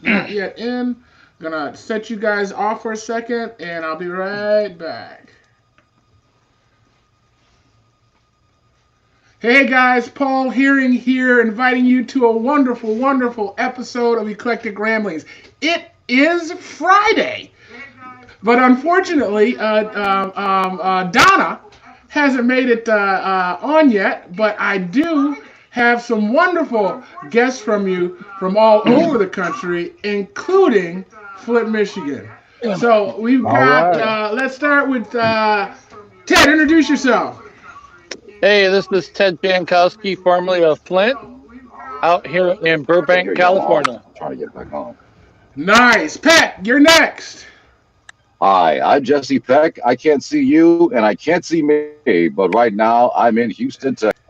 Not yet in. Gonna set you guys off for a second, and I'll be right back. Hey guys, Paul Hearing here, inviting you to a wonderful, wonderful episode of Eclectic Ramblings. It is Friday, but unfortunately, Donna hasn't made it on yet. But I do have some wonderful guests from you from all over the country, including Flint, Michigan. So we've All got. right. Let's start with Ted. Introduce yourself. Hey, this is Ted Jankowski, formerly of Flint, out here in I can Burbank, hear y'all off. California. I'm trying to get back on. Nice, Pat. You're next. Hi, I'm Jesse Peck. I can't see you and I can't see me, but right now I'm in Houston, Texas.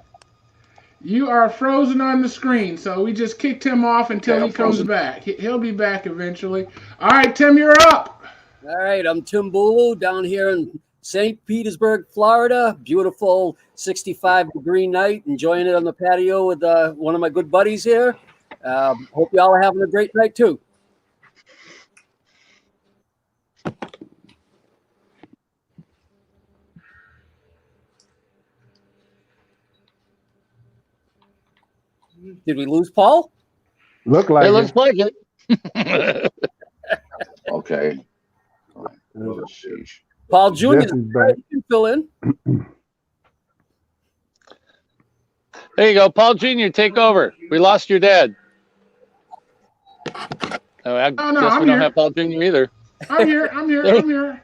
You are frozen on the screen, so we just kicked him off Okay, until I'm he comes frozen. back. He'll be back eventually. All right, Tim, you're up. All right, I'm Tim Bulu down here in St. Petersburg, Florida. Beautiful 65-degree night, enjoying it on the patio with one of my good buddies here. Hope y'all are having a great night too. Did we lose Paul? Look It like looks it. like it. Okay. All right. Oh, sheesh. Paul Jr. Jesse's back. You can fill in. There you go. Paul Jr., take over. We lost your dad. Oh, I Oh no, guess we I'm don't here. have Paul Jr. either. I'm here. I'm here. I'm here.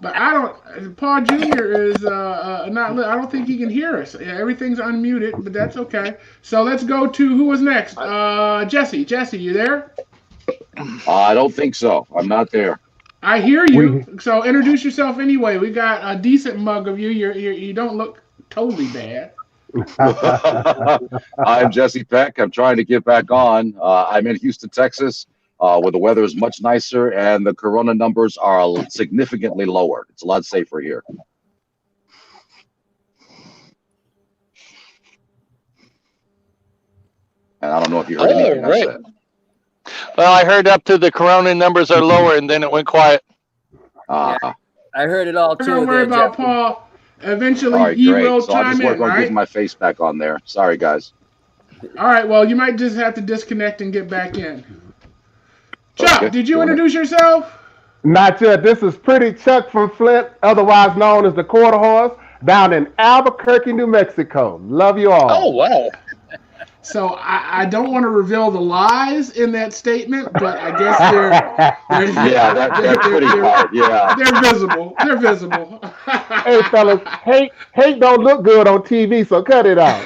But I don't. Paul Jr. is not. I don't think he can hear us. Yeah, everything's unmuted, but that's okay. So let's go to who was next. Jesse. Jesse, you there? I don't think so. I'm not there. I hear We you. So introduce yourself anyway. We got a decent mug of you. You don't look totally bad. I'm Jesse Peck. I'm trying to get back on. I'm in Houston, Texas, where the weather is much nicer and the corona numbers are significantly lower. It's a lot safer here. And I don't know if you heard Oh, anything I right. said. Well, I heard up to the corona numbers are lower, and then it went quiet. Yeah, Uh, I heard it all We're too gonna worry there, about Jesse. Paul. all Eventually, right, he great. will So I'll chime just work in, on getting right? my face back on there. Sorry, guys. All right. Well, you might just have to disconnect and get back in. Chuck, Okay, did you doing it. introduce yourself? Not yet. This is Pretty Chuck from Flint, otherwise known as the Quarter Horse, down in Albuquerque, New Mexico. Love you Oh, all. wow. So I don't want to reveal the lies in that statement, but I guess they're Yeah, that's pretty hard. Yeah. they're visible. They're visible. Hey, fellas, hate don't look good on TV, so cut it out.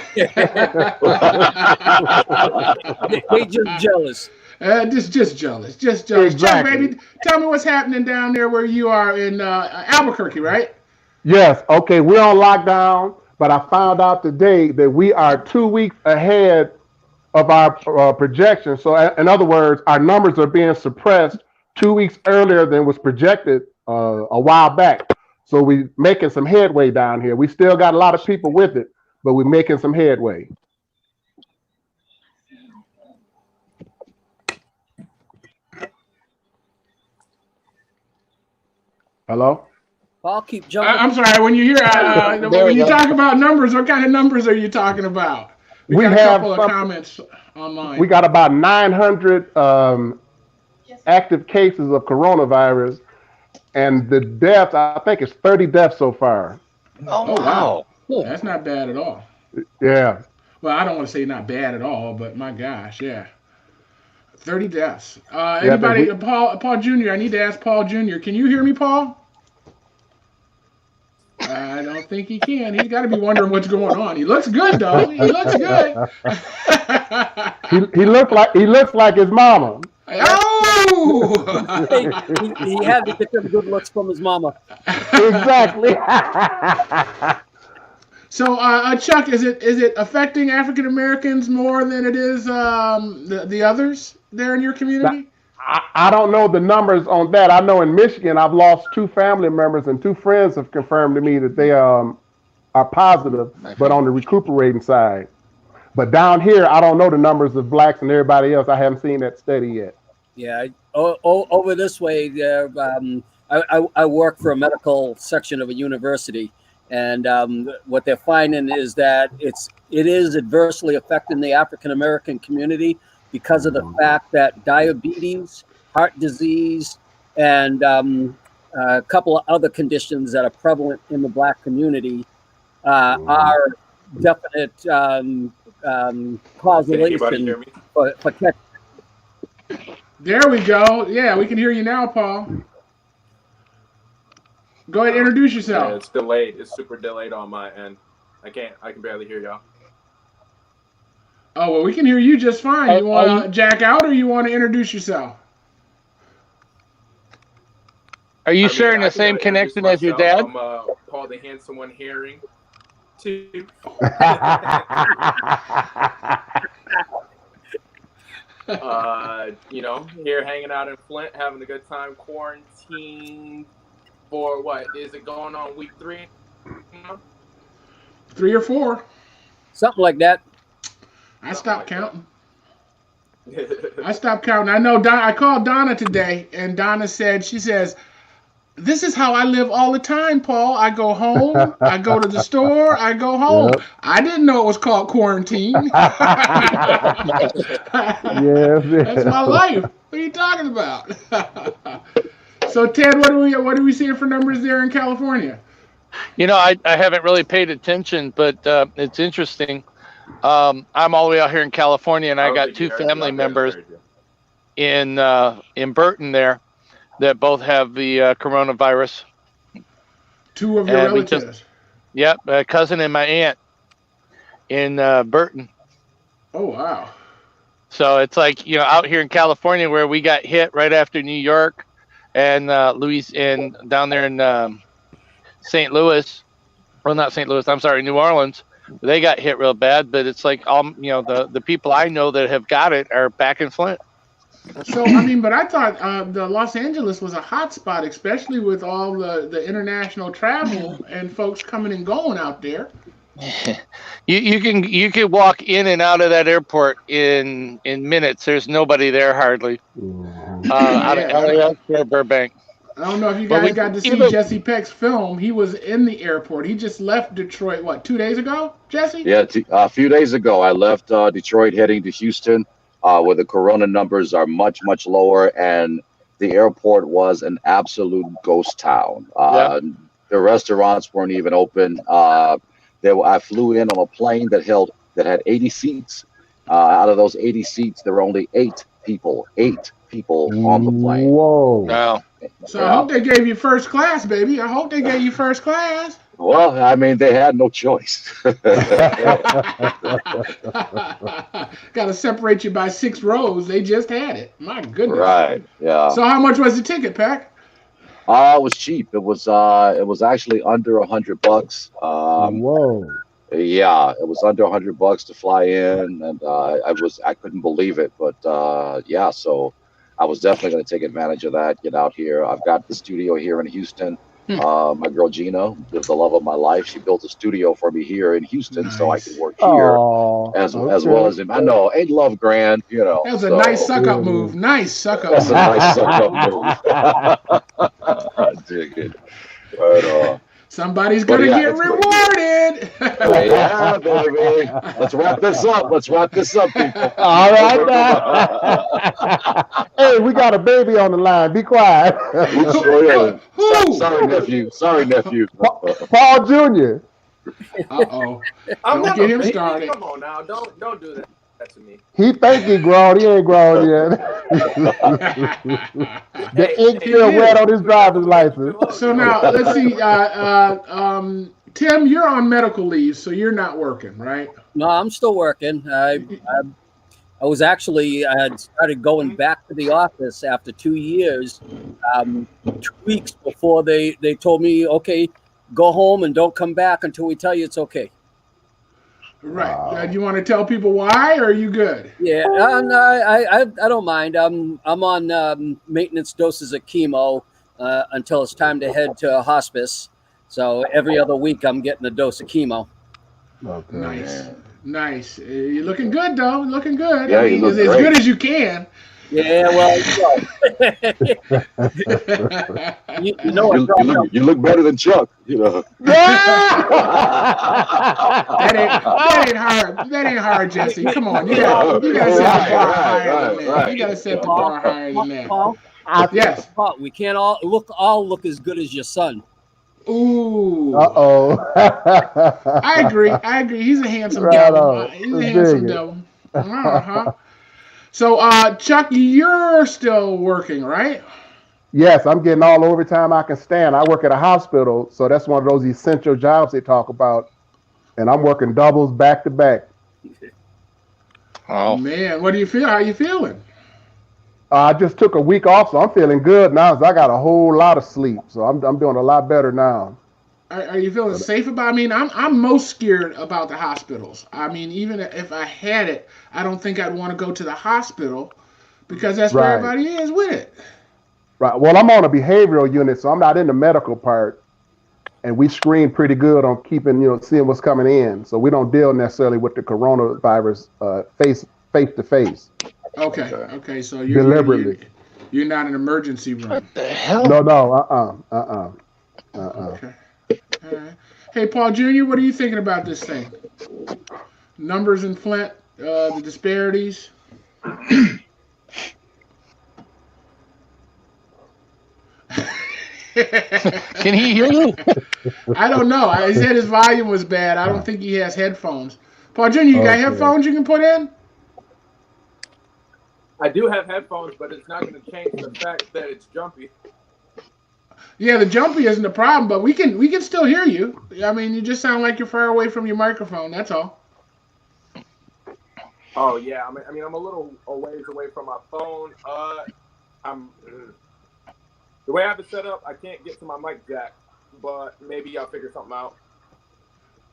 They just jealous. Just jealous, just jealous. Chuck, Exactly. baby, tell me what's happening down there where you are in Albuquerque, right? Yes, okay, we're on lockdown, but I found out today that we are 2 weeks ahead of our projection. So, in other words, our numbers are being suppressed 2 weeks earlier than was projected a while back. So, we're making some headway down here. We still got a lot of people with it, but we're making some headway. Hello? Paul, keep jumping. I'm sorry. When you hear There when we you go. talk about numbers, what kind of numbers are you talking about? We We got a have couple of something, comments we online. got about 900 active cases of coronavirus, and the deaths, I think it's 30 deaths so far. Oh, Oh wow, wow. Cool. that's not bad at all. Yeah. Well, I don't want to say not bad at all, but my gosh, yeah, 30 deaths. Yep. And Anybody? Paul Jr. I need to ask Paul Jr. Can you hear me, Paul? I don't think he can. He's got to be wondering what's going on. He looks good though. He looks good. he looks like his mama. Hey, Oh! he had to get them good looks from his mama. Exactly. So, Chuck, is it affecting African Americans more than it is the others there in your community? I don't know the numbers on that. I know in Michigan, I've lost two family members, and two friends have confirmed to me that they are positive, but on the recuperating side. But down here, I don't know the numbers of blacks and everybody else. I haven't seen that study yet. Yeah, over this way, I work for a medical section of a university, and what they're finding is that it is adversely affecting the African American community because of the fact that diabetes, heart disease, and a couple of other conditions that are prevalent in the Black community are definite Can anybody causation hear me? for catching. There we go. Yeah, we can hear you now, Paul. Go ahead, introduce Yeah, yourself. it's delayed. It's super delayed on my end. I can barely hear y'all. Oh, well, we can hear you just fine. You Are want to jack out or you want to introduce yourself? you I sharing the can same introduce connection as your myself. dad? I'm Paul the Handsome One Herring. Too. Here hanging out in Flint, having a good time. Quarantined for what? Is it going on week 3 now? 3 or 4. Something like that. I stopped counting. I stopped counting. I know. I called Donna today, and Donna she says, "This is how I live all the time, Paul. I go home, I go to the store, I go home." Yep. I didn't know it was called quarantine. Yes, That's my life. What are you talking about? So, Ted, what are we seeing for numbers there in California? I haven't really paid attention, but it's interesting. I'm all the way out here in California, and I got two family members in Burton there that both have the coronavirus. 2 of your relatives. Yep, a cousin and my aunt in Burton. Oh, wow. So it's like, out here in California where we got hit right after New York and and down there in St. Louis. Well, not St. Louis, I'm sorry, New Orleans. They got hit real bad, but it's like the people I know that have got it are back in Flint. So, but I thought the Los Angeles was a hot spot, especially with all the international travel and folks coming and going out there. You can walk in and out of that airport in minutes. There's nobody there hardly. Out of LAX or Burbank. I don't know if you guys got to see Jesse Peck's film. He was in the airport. He just left Detroit, 2 days ago, Jesse? Yeah, a few days ago, I left Detroit heading to Houston, where the corona numbers are much, much lower, and the airport was an absolute ghost town. The restaurants weren't even open. I flew in on a plane that had 80 seats. Out of those 80 seats, there were only 8 people on the plane. Whoa. Wow. So I hope they gave you first class, baby. I hope they gave you first class. Well, they had no choice. Got to separate you by 6 rows. They just had it. My goodness. Right. Yeah. So how much was the ticket, Peck? It was cheap. It was actually under $100. Whoa. Yeah, it was under $100 to fly in, and I couldn't believe it. But yeah, so I was definitely going to take advantage of that. Get out here. I've got the studio here in Houston. My girl Gina, the love of my life, she built a studio for me here in Houston, so I could work here as well as him. I know, ain't love grand, That was a nice suck up move. Nice suck up. That's a nice suck up move. Dig it. But, somebody's gonna get rewarded. Yeah, baby. Let's wrap this up, people. All right now. Hey, we got a baby on the line. Be quiet. Sorry, nephew. Paul Jr. Uh-oh. I'm Don't get him started. Come on now. Don't do that to me. He think he grown. He ain't grown yet. The ink still wet on his driver's license. So now, let's see. Tim, you're on medical leave, so you're not working, right? No, I'm still working. I was actually, I had started going back to the office after 2 years, 2 weeks before they told me, okay, go home and don't come back until we tell you it's okay. Right. Do you want to tell people why, or are you good? Yeah, no, I don't mind. I'm on maintenance doses of chemo until it's time to head to hospice. So every other week I'm getting a dose of chemo. Okay. Nice. You're looking good, though. Looking good. Yeah, you look as great. good as you can. Yeah, well, you know what? You look better than Chuck. You know. That ain't hard. That ain't hard, Jesse. Come on, you gotta set the bar higher than that. You gotta set the bar higher than that. Paul, Yes. Paul, we can't all look as good as your son. Ooh. Uh-oh. I agree. He's a handsome Right devil. on. He's a handsome devil. Uh-huh. So, Chuck, you're still working, right? Yes, I'm getting all the overtime I can stand. I work at a hospital, so that's one of those essential jobs they talk about. And I'm working doubles back to back. Oh Man, what do you feel? How you feeling? I just took a week off, so I'm feeling good now. So I got a whole lot of sleep, so I'm doing a lot better now. Are you feeling safe about? I mean, I'm most scared about the hospitals. I mean, even if I had it, I don't think I'd want to go to the hospital because that's where Right. everybody is with it. Right. Well, I'm on a behavioral unit, so I'm not in the medical part, and we screen pretty good on keeping, seeing what's coming in. So we don't deal necessarily with the coronavirus face to face. Okay. So Deliberately. you're not an emergency room. what the hell? No. Okay. All right. Hey, Paul Jr., what are you thinking about this thing? Numbers in Flint, the disparities. Can he hear you? I don't know. He said his volume was bad. I don't think he has headphones. Paul Jr., you got headphones you can put in? I do have headphones, but it's not going to change the fact that it's jumpy. Yeah, the jumpy isn't a problem, but we can still hear you. I mean, you just sound like you're far away from your microphone. That's all. Oh yeah, I mean I'm a little ways away from my phone. The way I have it set up, I can't get to my mic jack, but maybe I'll figure something out.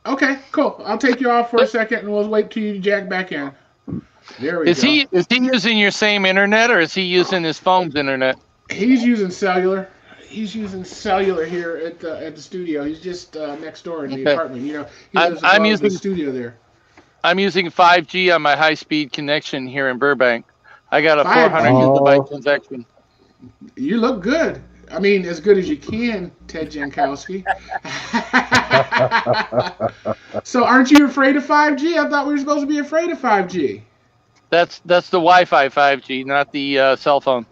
Okay, cool. I'll take you off for a second, and we'll wait till you jack back in. There we go. Is he using your same internet, or is he using his phone's internet? He's using cellular. He's using cellular here at the studio. He's just next door in the apartment. He lives above the studio there. I'm using 5G on my high-speed connection here in Burbank. I got a 5G. 400 gigabyte connection. You look good. I mean, as good as you can, Ted Jankowski. So, aren't you afraid of 5G? I thought we were supposed to be afraid of 5G. That's the Wi-Fi 5G, not the cell phone.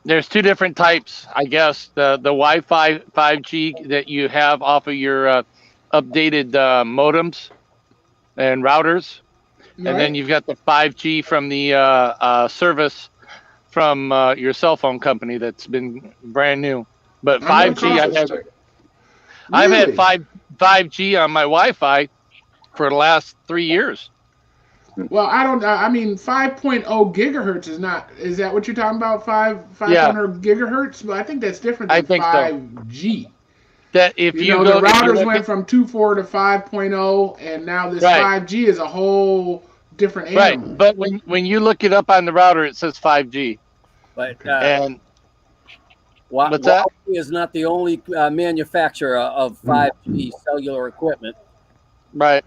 There's two different types, I guess. The Wi-Fi 5G that you have off of your updated modems and routers, Right. and then you've got the 5G from the service from your cell phone company that's been brand new. But 5G, I've had 5G on my Wi-Fi for the last 3 years. Well, I mean, 5.0 gigahertz is not. Is that what you're talking about? 500 gigahertz? Well, I think that's different than 5G. So. That if the routers went from 2.4 to 5.0, and now this 5G is a whole different animal. Right, but when you look it up on the router, it says 5G. But and what's that? Huawei is not the only manufacturer of 5G cellular equipment. Right.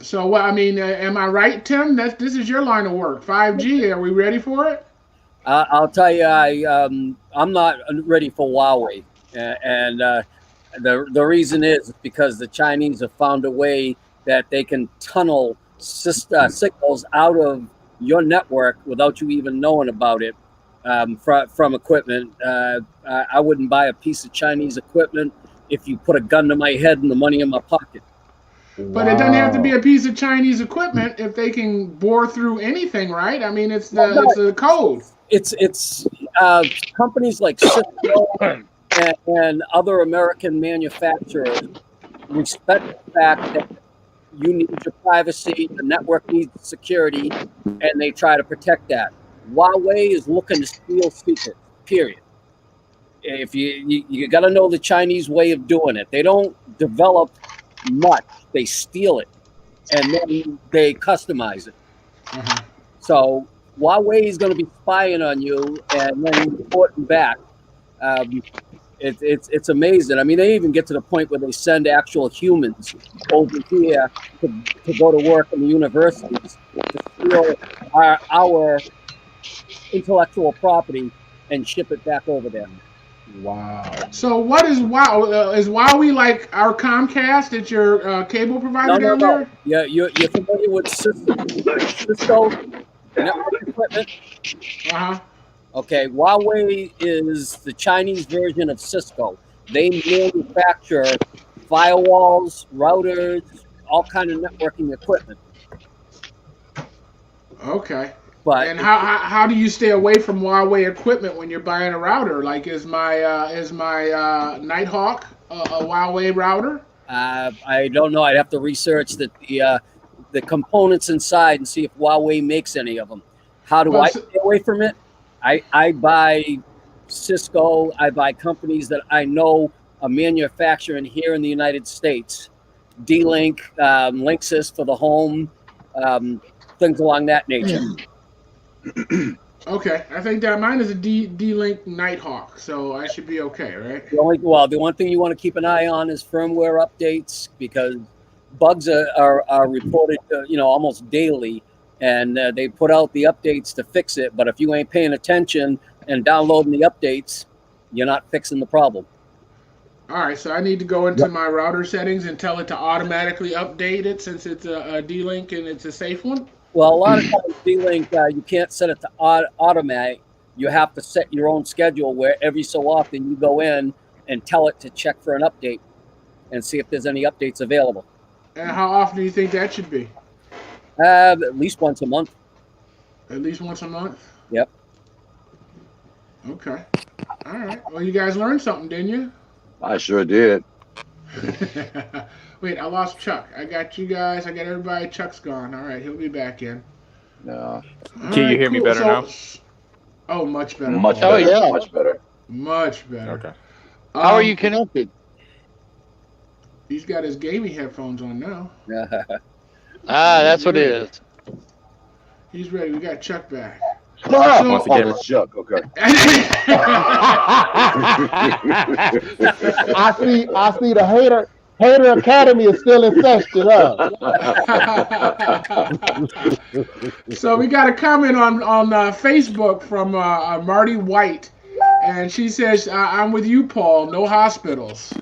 So, I mean, am I right, Tim? This is your line of work. 5G. Are we ready for it? I'll tell you, I'm not ready for Huawei, and the reason is because the Chinese have found a way that they can tunnel signals out of your network without you even knowing about it from equipment. I wouldn't buy a piece of Chinese equipment if you put a gun to my head and the money in my pocket. But it doesn't have to be a piece of Chinese equipment if they can bore through anything, right? I mean, it's the code. It's companies like Cisco and other American manufacturers respect the fact that you need your privacy, the network needs security, and they try to protect that. Huawei is looking to steal secrets, period. If you got to know the Chinese way of doing it. They don't develop much. They steal it, and then they customize it. Mm-hmm. So Huawei is going to be spying on you and then reporting back. It's amazing. I mean, they even get to the point where they send actual humans over here to go to work in the universities to steal our intellectual property and ship it back over there. Wow. So what is Wow? Is Wowie like our Comcast? It's your cable provider down there? Yeah, you're familiar with Cisco network equipment? Uh-huh. Okay, Huawei is the Chinese version of Cisco. They manufacture firewalls, routers, all kind of networking equipment. Okay. But And how do you stay away from Huawei equipment when you're buying a router? Like, is my Nighthawk a Huawei router? I don't know. I'd have to research the components inside and see if Huawei makes any of them. How do I stay away from it? I buy Cisco. I buy companies that I know are manufacturing here in the United States. D-Link, Linksys for the home, things along that nature. Okay, I think that mine is a D-Link Nighthawk, so I should be okay, right? The one thing you want to keep an eye on is firmware updates, because bugs are reported, almost daily, and they put out the updates to fix it. But if you ain't paying attention and downloading the updates, you're not fixing the problem. All right, so I need to go into my router settings and tell it to automatically update it since it's a D-Link and it's a safe one? Well, a lot of times D-Link, you can't set it to automate. You have to set your own schedule where every so often you go in and tell it to check for an update and see if there's any updates available. And how often do you think that should be? At least once a month. At least once a month? Yep. Okay. All right. Well, you guys learned something, didn't you? I sure did. Wait, I lost Chuck. I got you guys. I got everybody. Chuck's gone. All right, he'll be back in. No. Can you hear me better now? Oh, much better. Much better. Oh, yeah. Much better. Much better. Okay. How are you connected? He's got his gaming headphones on now. That's what it is. He's ready. We got Chuck back. Oh, that's Chuck. Okay. I see the Hater Academy is still infested, huh? So we got a comment on Facebook from Marty White, and she says, "I'm with you, Paul. No hospitals."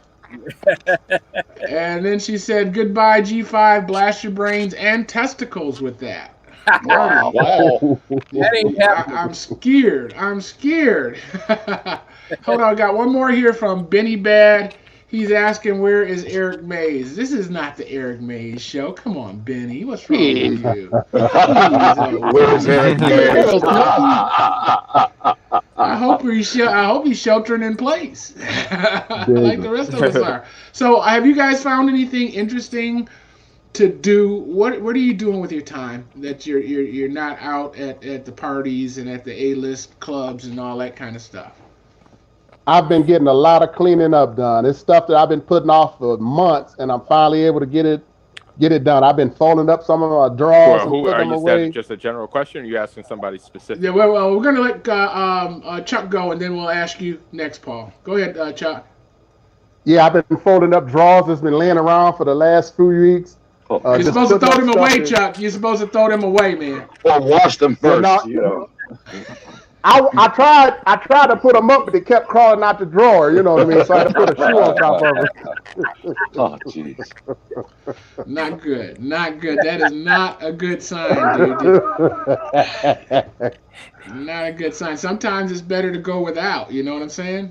And then she said, "Goodbye, G5. Blast your brains and testicles with that." Wow. That ain't happening. I'm scared. Hold on, I got one more here from Benny Bad. He's asking, where is Eric Mays? This is not the Eric Mays show. Come on, Benny. What's wrong with you? Where's Eric Mays? I hope he's sheltering in place, like the rest of us are. So, have you guys found anything interesting to do? What are you doing with your time that you're not out at the parties and at the A-list clubs and all that kind of stuff? I've been getting a lot of cleaning up done. It's stuff that I've been putting off for months, and I'm finally able to get it done. I've been folding up some of my drawers and putting them away. Is that just a general question, or are you asking somebody specific? Yeah, well, we're gonna let Chuck go, and then we'll ask you next, Paul. Go ahead, Chuck. Yeah, I've been folding up drawers that's been laying around for the last few weeks. You're supposed to throw them away, Chuck. You're supposed to throw them away, man. Or wash them first, I tried to put them up, but they kept crawling out the drawer. You know what I mean? So I had to put a shoe on top of it. Oh, jeez. Not good. Not good. That is not a good sign, dude. Not a good sign. Sometimes it's better to go without. You know what I'm saying?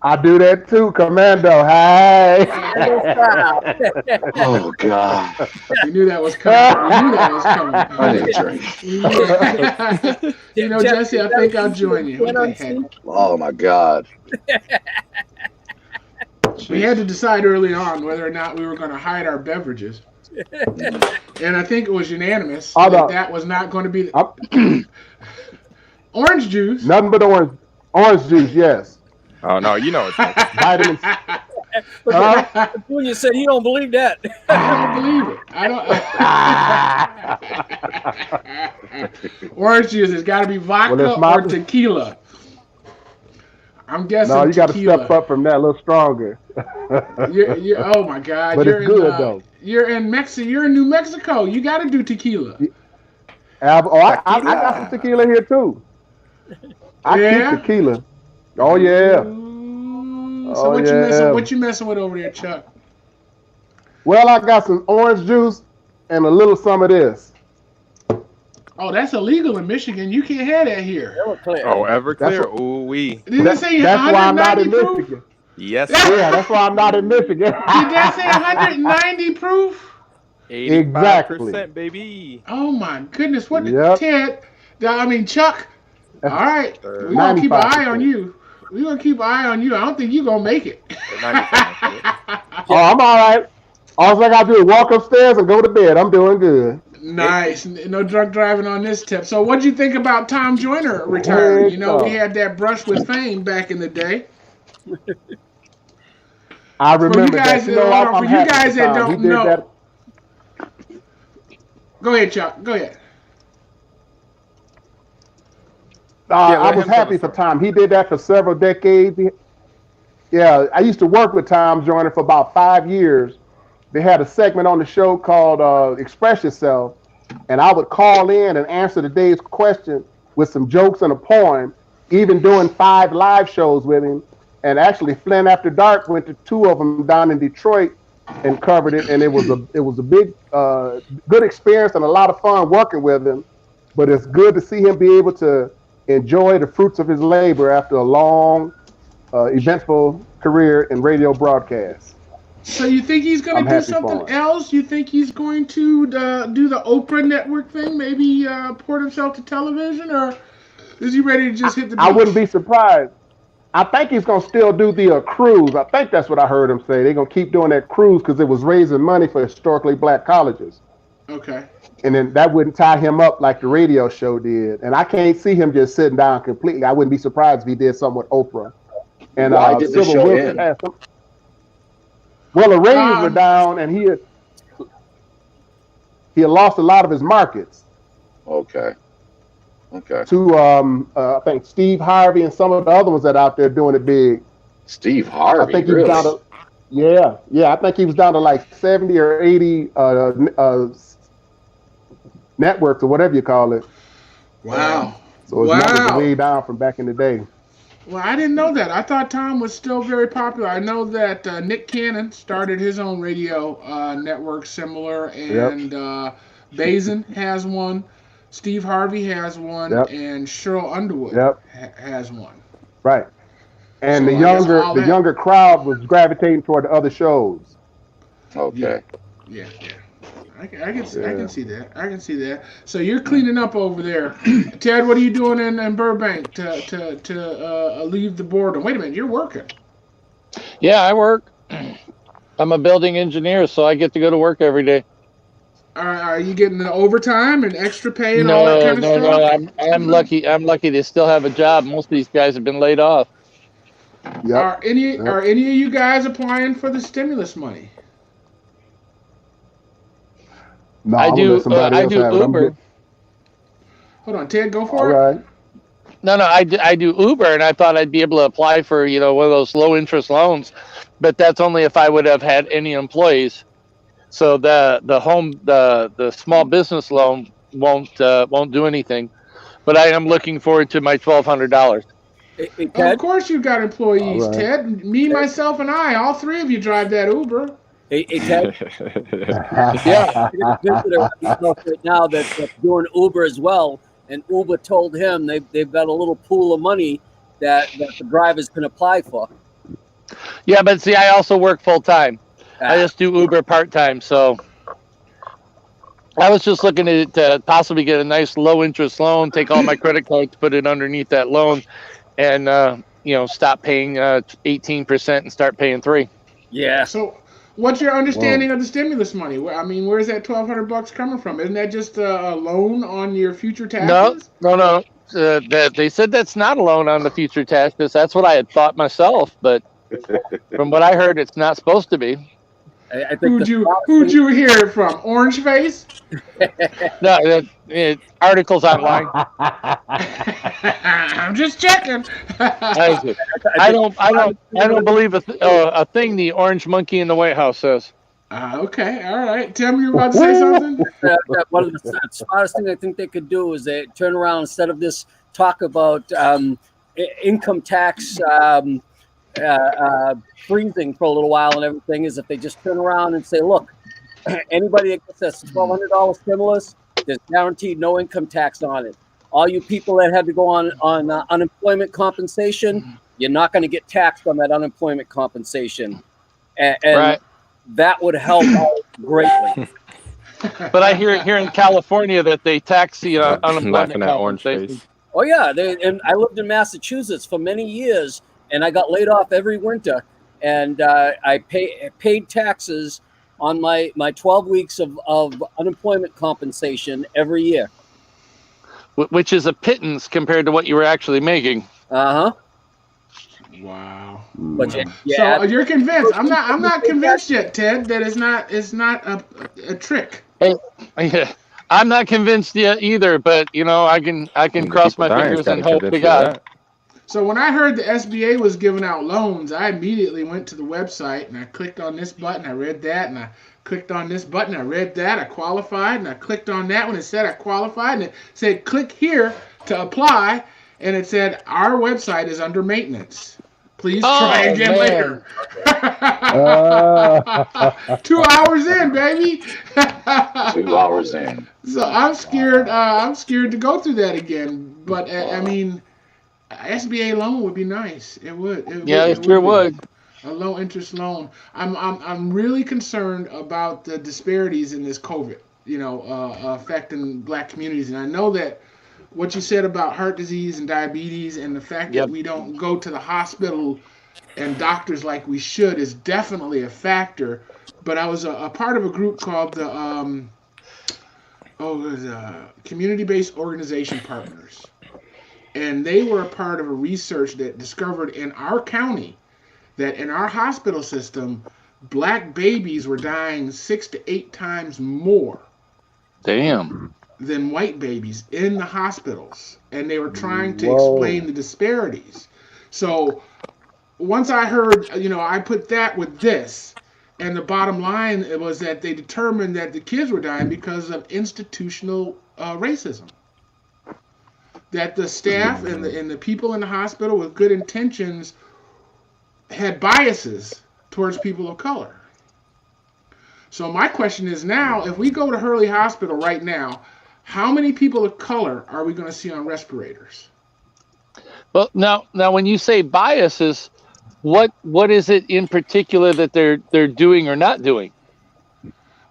I do that too, Commando. Hey. Oh, God. You knew that was coming. I need a drink. You know, Jesse, I think I'll join you. What the heck? Oh, my God. We had to decide early on whether or not we were going to hide our beverages. And I think it was unanimous that was not going to be orange juice. Nothing but orange juice, yes. Oh, no, you know it's not. Vitamins. Junior said he don't believe that. I don't believe it. Orange juice has got to be vodka or tequila. I'm guessing no, you got to tequila. step up from that a little stronger. Oh my God! But it's good though. You're in Mexico. You're in New Mexico. You got to do tequila. I got some tequila here too. I keep tequila. Oh yeah. So what you messing with over there, Chuck? Well, I got some orange juice and a little some of this. Oh, that's illegal in Michigan. You can't have that here. Oh, Everclear. Ooh wee. Did it say That's why I'm not 190 in proof? Michigan. Yes. Yeah, that's why I'm not in Michigan. Did that say 190 proof? 85%, baby. Oh my goodness! What, Yep. Ted? I mean, Chuck. All right, we're gonna keep an eye on you. We're gonna keep an eye on you. I don't think you're gonna make it. Oh, I'm all right. All I gotta do is walk upstairs and go to bed. I'm doing good. Nice. No drunk driving on this tip. So, what'd you think about Tom Joyner retiring? You know, we had that brush with fame back in the day. I remember that. You know, I'm for you guys that Tom. don't know. Go ahead, Chuck. Go ahead. I was happy for Tom. He did that for several decades. Yeah, I used to work with Tom Joyner for about 5 years. They had a segment on the show called Express Yourself, and I would call in and answer the day's question with some jokes and a poem, even doing 5 live shows with him. And actually, Flint After Dark went to 2 of them down in Detroit and covered it, and it was a big, good experience and a lot of fun working with him. But it's good to see him be able to enjoy the fruits of his labor after a long, eventful career in radio broadcasts. So you think he's going to do something else? You think he's going to do the Oprah Network thing? Maybe port himself to television, or is he ready to just hit the beach? I wouldn't be surprised. I think he's going to still do the cruise. I think that's what I heard him say. They're going to keep doing that cruise because it was raising money for historically black colleges. Okay. And then that wouldn't tie him up like the radio show did. And I can't see him just sitting down completely. I wouldn't be surprised if he did something with Oprah. And why did the show end? Well, the ratings were down, and he had lost a lot of his markets. Okay. To I think Steve Harvey and some of the other ones that are out there doing it big. Steve Harvey. I think he was down to I think he was down to like 70 or 80 networks or whatever you call it. Wow. So his numbers way down from back in the day. Well, I didn't know that. I thought Tom was still very popular. I know that Nick Cannon started his own radio network similar, and Bazin has one. Steve Harvey has one, and Cheryl Underwood has one. Right. And so the younger crowd was gravitating toward the other shows. Okay. Yeah. I can see that. I can see that. So you're cleaning up over there, Ted. What are you doing in Burbank to leave the boredom? Wait a minute, you're working. Yeah, I work. I'm a building engineer, so I get to go to work every day. Are you getting the overtime and extra pay and all that kind of stuff? No. I'm lucky. I'm lucky to still have a job. Most of these guys have been laid off. Yep. Are any of you guys applying for the stimulus money? No, I do Uber. Hold on, Ted, go for it. All right. No, I do Uber, and I thought I'd be able to apply for one of those low interest loans, but that's only if I would have had any employees. So the small business loan won't do anything, but I am looking forward to my $1,200. Of course, you got employees, right. Ted. Me, myself, and I, all 3 of you drive that Uber. Hey, Ted. Yeah. Right now that's doing Uber as well, and Uber told him they've got a little pool of money that the drivers can apply for. Yeah, but see, I also work full time. I just do Uber part time, so I was just looking to possibly get a nice low interest loan, take all my credit cards, put it underneath that loan, and stop paying 18% and start paying 3%. Yeah. So, what's your understanding of the stimulus money? I mean, where's that $1,200 coming from? Isn't that just a loan on your future taxes? No. They said that's not a loan on the future taxes. That's what I had thought myself, but from what I heard, it's not supposed to be. I think who'd you hear it from? Orange Face? No, articles online. I'm just checking. I don't believe a thing the orange monkey in the White House says. Okay, all right. Tell me you're about to say something. One of the smartest thing I think they could do is they turn around instead of this talk about income tax freezing for a little while and everything is if they just turn around and say, look, anybody that gets this $1,200 stimulus, there's guaranteed no income tax on it. All you people that had to go on unemployment compensation, you're not going to get taxed on that unemployment compensation. And Right. that would help out greatly. But I hear here in California that they tax the unemployment Laughing at orange compensation. face. Oh yeah, and I lived in Massachusetts for many years, and I got laid off every winter, and I paid taxes on my 12 weeks of unemployment compensation every year. Which is a pittance compared to what you were actually making. Uh-huh. Wow. But So you're convinced? I'm not convinced yet, Ted, that it's not a trick. Hey, yeah, I'm not convinced yet either, but I can cross my fingers and hope to God. So when I heard the SBA was giving out loans, I immediately went to the website and I clicked on this button. I read that, and I clicked on this button. I read that. I qualified, and I clicked on that one. It said I qualified, and it said click here to apply, and it said our website is under maintenance. Please try again later. 2 hours in, baby. 2 hours in. So I'm scared. I'm scared to go through that again. But I mean, SBA loan would be nice. It would. It sure would. A low interest loan. I'm really concerned about the disparities in this COVID. Affecting Black communities, and I know that what you said about heart disease and diabetes and the fact that we don't go to the hospital and doctors like we should is definitely a factor. But I was a part of a group called the Community-Based Organization Partners. And they were a part of a research that discovered in our county that in our hospital system, Black babies were dying 6 to 8 times more. Damn. Than white babies in the hospitals, and they were trying to explain the disparities. So once I heard, I put that with this, and the bottom line was that they determined that the kids were dying because of institutional racism. That the staff and the people in the hospital with good intentions had biases towards people of color. So my question is now, if we go to Hurley Hospital right now, how many people of color are we going to see on respirators? Well, now when you say biases, what is it in particular that they're doing or not doing?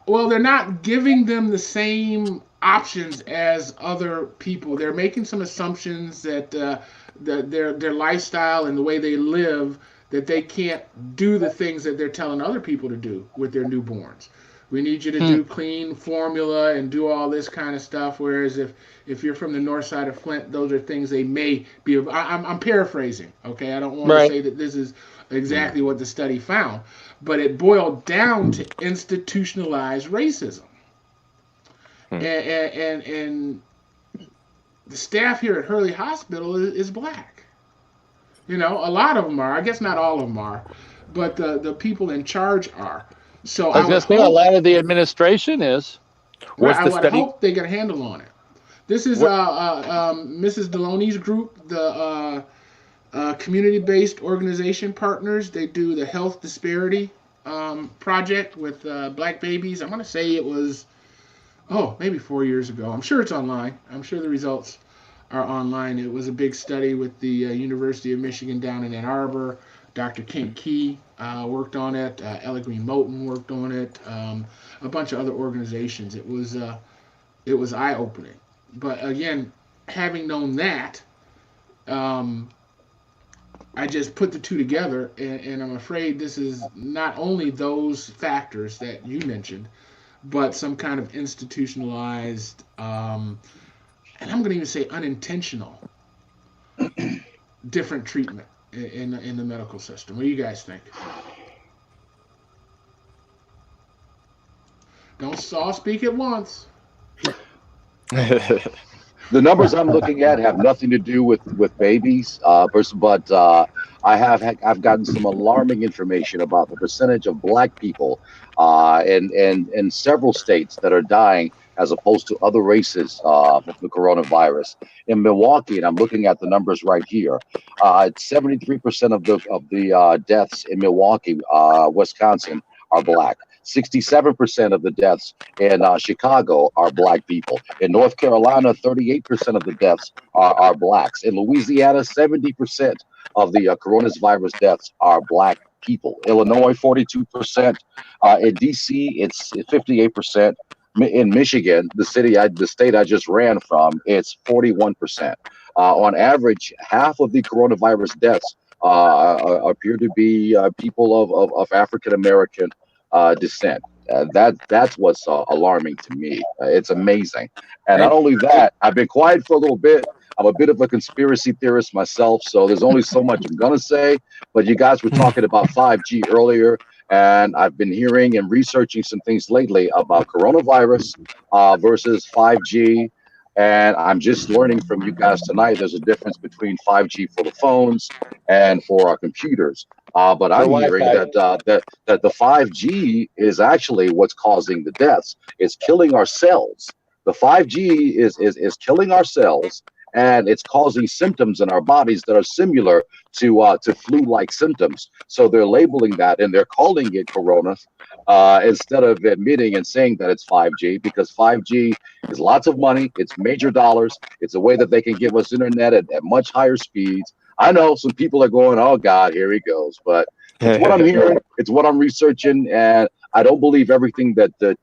Well, they're not giving them the same options as other people. They're making some assumptions that their lifestyle and the way they live, that they can't do the things that they're telling other people to do with their newborns. We need you to do clean formula and do all this kind of stuff. Whereas if you're from the north side of Flint, those are things they may be. I'm paraphrasing, okay? I don't want to say that this is exactly what the study found, but it boiled down to institutionalized racism. And the staff here at Hurley Hospital is Black. A lot of them are. I guess not all of them are, but the people in charge are. So I was going to say a lot of the administration is. I would hope they get a handle on it. This is Mrs. Deloney's group, the community-based organization partners. They do the health disparity project with Black babies. I'm going to say it was, maybe 4 years ago. I'm sure it's online. I'm sure the results are online. It was a big study with the University of Michigan down in Ann Arbor. Dr. Kent Key worked on it. Ella Green Moten worked on it. A bunch of other organizations. It was eye-opening. But again, having known that, I just put the two together, and I'm afraid this is not only those factors that you mentioned, but some kind of institutionalized, and I'm going to even say unintentional, different treatment in the medical system. What do you guys think? Don't all speak at once. The numbers I'm looking at have nothing to do with babies, but I've gotten some alarming information about the percentage of Black people in several states that are dying as opposed to other races of the coronavirus. In Milwaukee, and I'm looking at the numbers right here, 73% of the deaths in Milwaukee, Wisconsin, are black. 67% of the deaths in Chicago are black people. In North Carolina, 38% of the deaths are blacks. In Louisiana, 70% of the coronavirus deaths are black people. Illinois, 42%. In DC, it's 58%. In Michigan, the state I just ran from, it's 41%. On average, half of the coronavirus deaths appear to be people of African American descent. That's what's alarming to me. It's amazing. And not only that, I've been quiet for a little bit. I'm a bit of a conspiracy theorist myself, so there's only so much I'm going to say. But you guys were talking about 5G earlier, and I've been hearing and researching some things lately about coronavirus versus 5G. And I'm just learning from you guys tonight there's a difference between 5G for the phones and for our computers. But I'm hearing that the 5G is actually what's causing the deaths. It's killing our cells. The 5G is killing our cells, and it's causing symptoms in our bodies that are similar to flu-like symptoms. So they're labeling that and they're calling it corona instead of admitting and saying that it's 5G, because 5G is lots of money. It's major dollars. It's a way that they can give us internet at much higher speeds. I know some people are going, oh God, here he goes. But it's what I'm hearing. It's what I'm researching. And I don't believe everything that the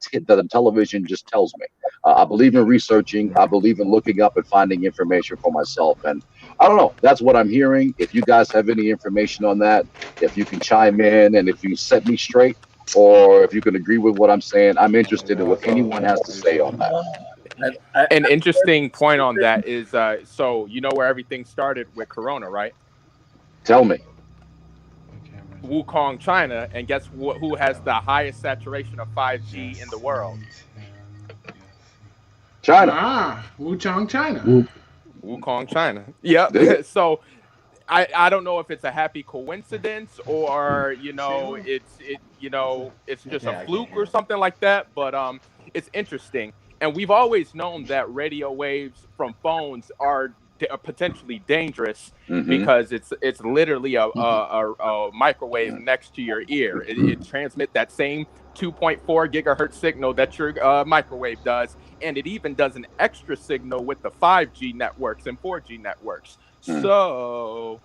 television just tells me. I believe in researching. I believe in looking up and finding information for myself. And I don't know. That's what I'm hearing. If you guys have any information on that, if you can chime in and if you set me straight, or if you can agree with what I'm saying, I'm interested in what anyone has to say on that. An interesting point on that is, so you know where everything started with Corona, right? Tell me. Wukong, China, and guess who has the highest saturation of 5G in the world? China. Wukong, China. Wukong, China. Yep. So I don't know if it's a happy coincidence or it's just a fluke or something like that, but it's interesting. And we've always known that radio waves from phones are potentially dangerous because it's literally a microwave next to your ear. It transmits that same 2.4 gigahertz signal that your microwave does, and it even does an extra signal with the 5G networks and 4G networks. So,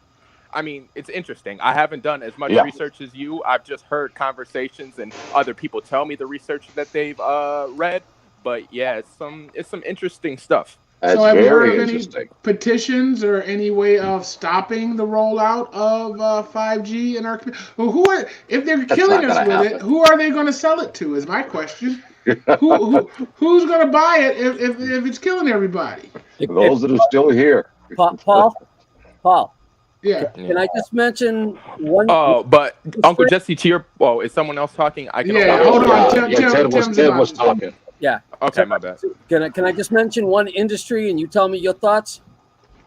I mean, it's interesting. I haven't done as much research as you. I've just heard conversations and other people tell me the research that they've read. But yeah, it's some interesting stuff. That's so have you heard of any interesting. petitions or any way of stopping the rollout of 5G in our community? Well, if they're killing us with it, who are they going to sell it to is my question. Who's going to buy it if it's killing everybody? Those that are still here. Paul. Yeah. Can I just mention one? Oh, but Uncle Jesse, to your is someone else talking? I can. Hold on. Ted was talking. Yeah. Okay, my bad. Can I just mention one industry and you tell me your thoughts?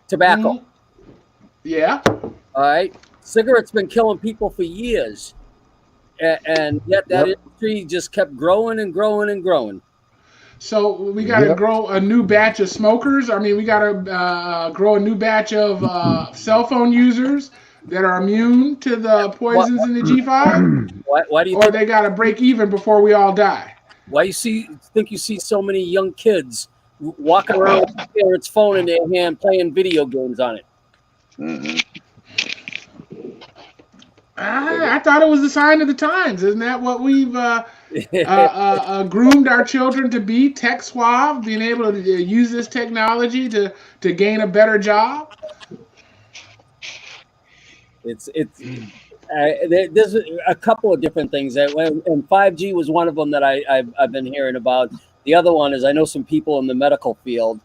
Tobacco. Yeah. All right. Cigarettes been killing people for years, and yet that industry just kept growing and growing and growing. So we got to grow a new batch of smokers. I mean, we got to grow a new batch of cell phone users that are immune to the poisons in the G5. Why do you? Or they got to break even before we all die. Why think you see so many young kids walking around with their parents' phone in their hand playing video games on it? I thought it was a sign of the times. Isn't that what we've groomed our children to be? Tech suave, being able to use this technology to gain a better job. There's a couple of different things, and 5G was one of them that I've been hearing about. The other one is I know some people in the medical field,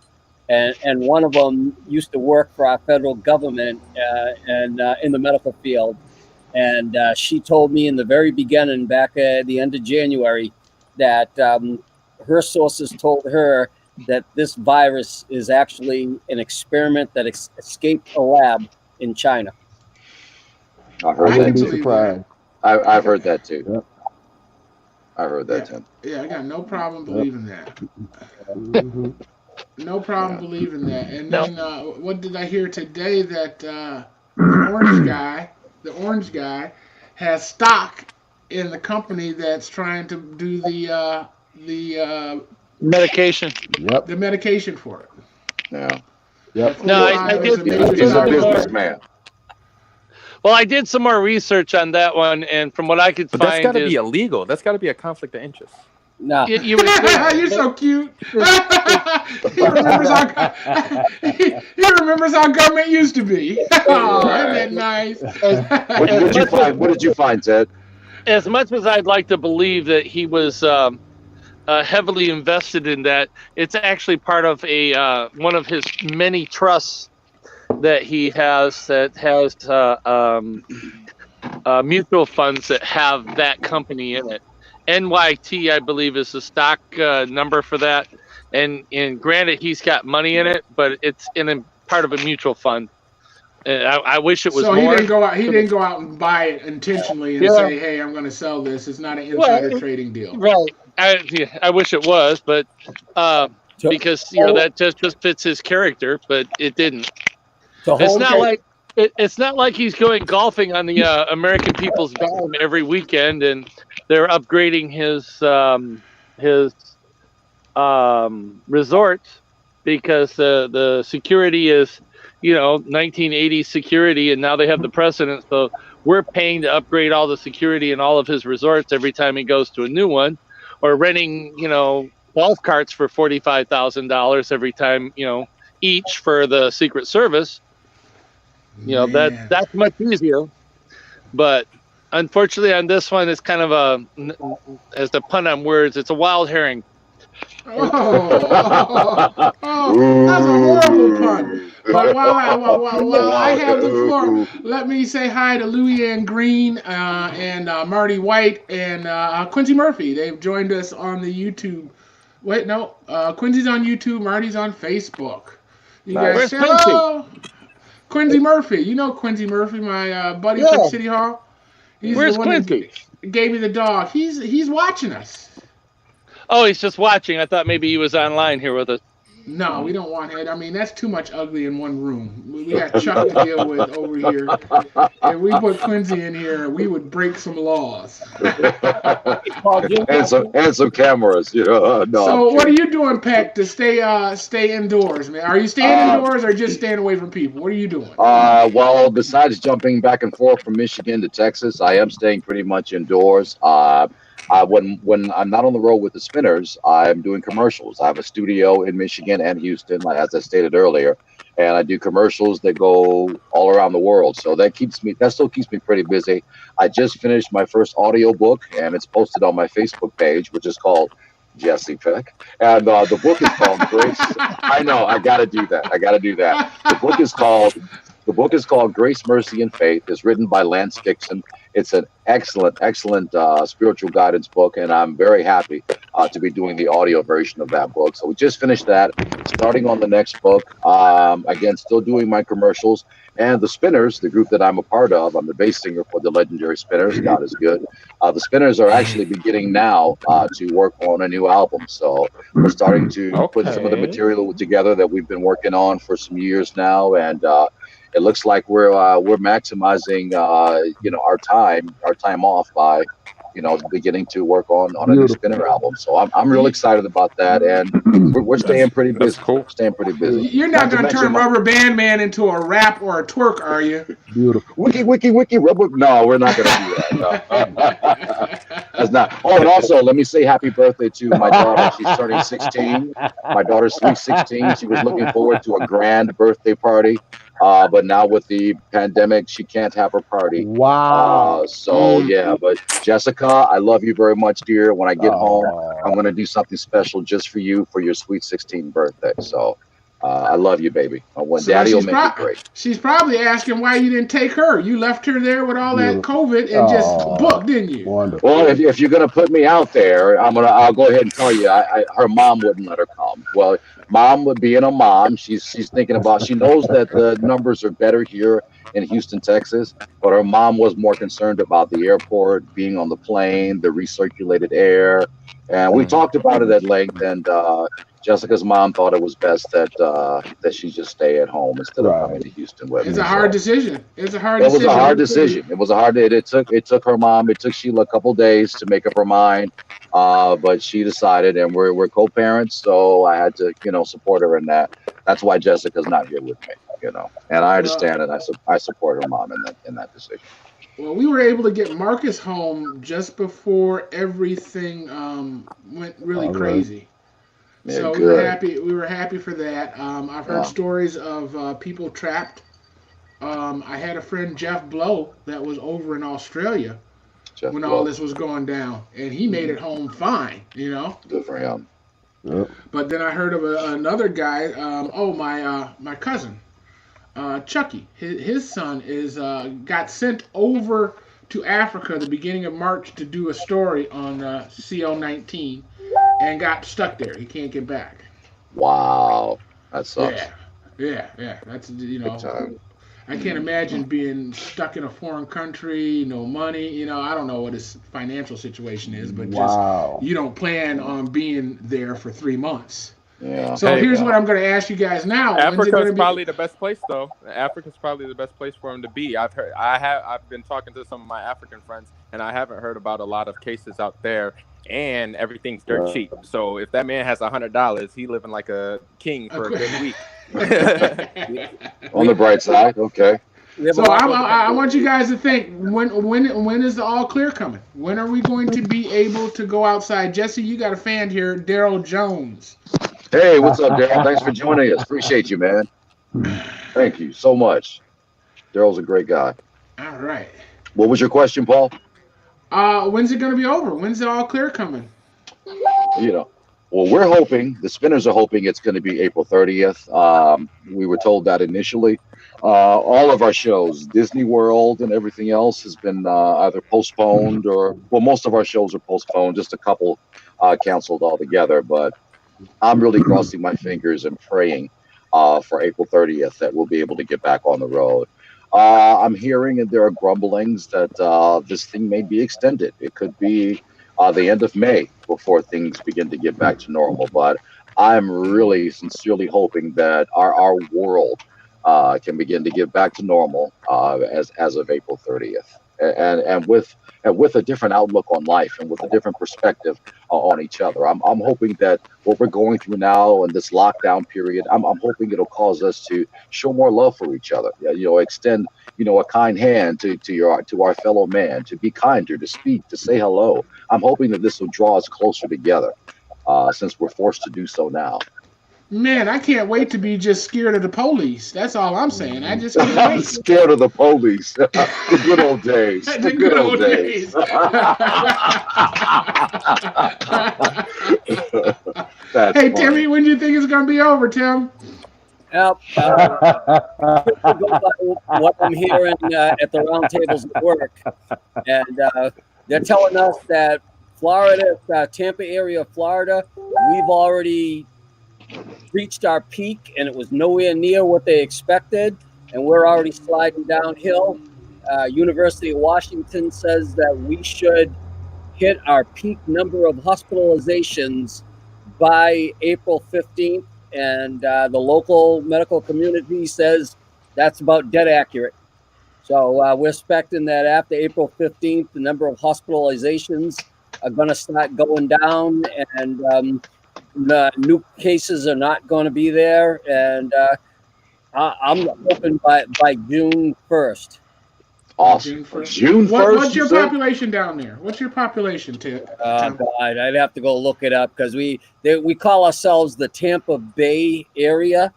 and one of them used to work for our federal government and in the medical field. And she told me in the very beginning, back at the end of January, that her sources told her that this virus is actually an experiment that escaped a lab in China. I heard that too. I've heard that too. I heard that, Tim. Yeah, I got no problem believing that. Mhm. No problem Yeah. believing that. And No. then what did I hear today that the orange guy has stock in the company that's trying to do the Medication. Yep. the medication for it. Yeah. Yep. No, I 45 is did a He's major a some stock. more. businessman. Well, I did some more research on that one, and from what I could But that's find got to is be illegal. That's got to be a conflict of interest. Nah. you would think, You're so cute. it's- he remembers how he remembers how government used to be. Oh, isn't that nice? What as did you much find? What did you find, Ted? as much as I'd like to believe that he was heavily invested in that, it's actually part of a one of his many trusts that he has that has mutual funds that have that company in it. NYT, I believe, is the stock number for that. And granted, he's got money in it, but it's in a part of a mutual fund. I wish it was So more. he didn't go out and buy it intentionally and Yeah. say, "Hey, I'm going to sell this." It's not an Well, insider trading deal. right. I wish it was, but because that just fits his character, but it didn't. To It's hold not like it's not like he's going golfing on the American people's dime every weekend, and they're upgrading his resorts because the security is 1980s security, and now they have the precedent. So we're paying to upgrade all the security in all of his resorts every time he goes to a new one, or renting golf carts for $45,000 every time each for the Secret Service. Man. That's much easier, but unfortunately on this one it's kind of as the pun on words, it's a wild herring. Oh, that's a horrible pun. But while I have the floor, let me say hi to Louis Ann Green and Marty White and Quincy Murphy. They've joined us on the YouTube. Wait, no, Quincy's on YouTube. Marty's on Facebook. You guys Where's say Quincy? hello. Quincy Murphy. You know Quincy Murphy, my buddy from City Hall. He's Where's the one Quincy? that gave me the dog. He's watching us. Oh, he's just watching. I thought maybe he was online here with us. No, we don't want it. I mean, that's too much ugly in one room. We got Chuck to deal with over here. If we put Quincy in here, we would break some laws. and some cameras, No, So, what are you doing, Peck, to stay indoors, man? Are you staying indoors or just staying away from people? What are you doing? Well, besides jumping back and forth from Michigan to Texas, I am staying pretty much indoors. When I'm not on the road with the Spinners, I'm doing commercials. I have a studio in Michigan and Houston, as I stated earlier, and I do commercials that go all around the world. So that still keeps me pretty busy. I just finished my first audio book, and it's posted on my Facebook page, which is called Jesse Peck. And the book is called Grace. I know, I got to do that. The book is called Grace, Mercy, and Faith. It's written by Lance Dixon. It's an excellent spiritual guidance book, and I'm very happy to be doing the audio version of that book. So we just finished that, starting on the next book. Again, still doing my commercials. And the Spinners, the group that I'm a part of, I'm the bass singer for the legendary Spinners. God is good. The Spinners are actually beginning now to work on a new album. So we're starting to put some of the material together that we've been working on for some years now, and it looks like we're maximizing our time off by beginning to work on a new Spinner album. So I'm real excited about that, and we're staying pretty busy. That's cool. Staying pretty busy. You're not going to turn Rubber Band Man into a rap or a twerk, are you? Beautiful. Wiki, rubber. No, we're not going to do that. No. That's not. Oh, and also, let me say happy birthday to my daughter. She's turning 16. My daughter's 16. She was looking forward to a grand birthday party. But now with the pandemic, she can't have her party. Wow. Yeah, but Jessica, I love you very much, dear. When I get home, I'm going to do something special just for you for your sweet 16th birthday. So I love you, baby. When Daddy will make it great. She's probably asking why you didn't take her. You left her there with all that COVID and just booked, didn't you? Wonderful. Well, if you're going to put me out there, I'll go ahead and tell you, her mom wouldn't let her come. Well, Mom would being a mom. She's thinking about. She knows that the numbers are better here in Houston, Texas, but her mom was more concerned about the airport, being on the plane, the recirculated air, and we talked about it at length. And Jessica's mom thought it was best that she just stay at home instead of coming Right. to Houston with It's me. a hard So decision. It's a hard it was a hard decision. decision. It was a hard. It took her mom. It took Sheila a couple days to make up her mind. But she decided, and we're co-parents, so I had to support her in that. That's why Jessica's not here with me. And I Well, understand, and I support her mom in that decision. well, we were able to get Marcus home just before everything went really All right. crazy. Yeah, So we were good. happy. We were happy for that. I've heard Yeah, stories of people trapped. I had a friend Jeff Blow that was over in Australia Jeff when all Blow, this was going down, and he made it home fine. good for him. Yep. But then I heard of another guy. My cousin, Chucky. His son is got sent over to Africa the beginning of March to do a story on CO-19 and got stuck there. He can't get back. Wow, that sucks. Yeah, yeah. That's Big time. I can't imagine being stuck in a foreign country, no money. I don't know what his financial situation is, but just Wow. you don't plan on being there for 3 months. Yeah. So Hey, here's what I'm going to ask you guys now. When's it Africa's going to be? probably the best place, though. Africa's probably the best place for him to be. I've been talking to some of my African friends, and I haven't heard about a lot of cases out there. And everything's dirt cheap. So if that man has $100, he living like a king for a good week. On the bright side, okay. So I want you guys to think when is the all clear coming? When are we going to be able to go outside? Jesse, you got a fan here, Daryl Jones. Hey, what's up, Daryl? Thanks for joining us. Appreciate you, man. Thank you so much. Daryl's a great guy. All right. What was your question, Paul? When's it going to be over? When's the all clear coming? Well, we're hoping, the Spinners are hoping it's going to be April 30th. We were told that initially. All of our shows, Disney World and everything else, has been either postponed well, most of our shows are postponed. Just a couple canceled altogether. But I'm really crossing my fingers and praying for April 30th that we'll be able to get back on the road. I'm hearing, and there are grumblings that this thing may be extended. It could be the end of May before things begin to get back to normal. But I'm really sincerely hoping that our world can begin to get back to normal as of April 30th, and with a different outlook on life and with a different perspective on each other. I'm hoping that what we're going through now in this lockdown period, I'm hoping it'll cause us to show more love for each other. Extend a kind hand to our fellow man, to be kinder, to speak, to say hello. I'm hoping that this will draw us closer together, since we're forced to do so now. Man, I can't wait to be just scared of the police. That's all I'm saying. I just can't I'm wait. scared of the police. The good old days. The good old days. That's Hey, funny. Timmy, when do you think it's going to be over, Tim? Yep. What I'm hearing at the roundtables at work, and they're telling us that Florida, Tampa area of Florida, we've already reached our peak, and it was nowhere near what they expected, and we're already sliding downhill. University of Washington says that we should hit our peak number of hospitalizations by April 15th. And the local medical community says that's about dead accurate. So we're expecting that after April 15th, the number of hospitalizations are going to start going down, and the new cases are not going to be there. And I'm hoping by June 1st. Awesome. June 1st. What's your population down there? What's your population, Tim? God, I'd have to go look it up because we call ourselves the Tampa Bay area,